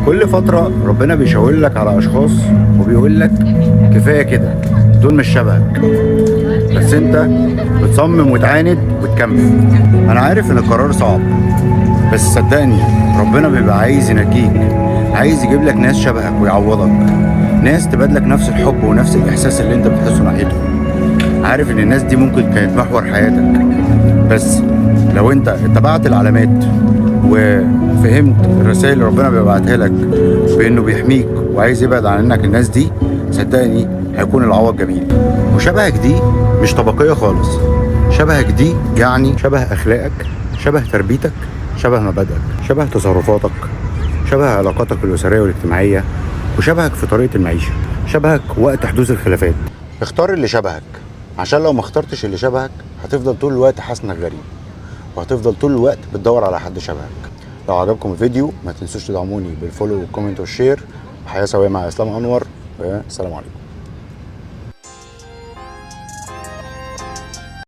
كل فترة ربنا بيشاور لك على أشخاص وبيقول لك كفاية كده، دول مش شبهك. بس أنت بتصمم وتعاند وتكمل. أنا عارف إن القرار صعب، بس صدقني ربنا بيبقى عايز ينجيك، عايز يجيب لك ناس شبهك ويعوضك، ناس تبادلك نفس الحب ونفس الإحساس اللي أنت بتحسه ناحيتهم. عارف إن الناس دي ممكن كانت محور حياتك، بس لو أنت اتبعت العلامات وفهمت الرسائل اللي ربنا بيبعتها لك بانه بيحميك وعايز يبعد عنك الناس دي، صدقني هيكون العوض جميل. وشبهك دي مش طبقية خالص، شبهك دي يعني شبه اخلاقك، شبه تربيتك، شبه مبادئك، شبه تصرفاتك، شبه علاقاتك الاسرية والاجتماعية، وشبهك في طريقة المعيشة، شبهك وقت حدوث الخلافات. اختار اللي شبهك، عشان لو ما اخترتش اللي شبهك هتفضل طول الوقت حاسس انك غريب، وهتفضل طول الوقت بتدور على حد شبهك. لو عجبكم الفيديو ما تنسوش تدعموني بالفولو والكومنت والشير. حياة سوية مع اسلام انور، والسلام عليكم.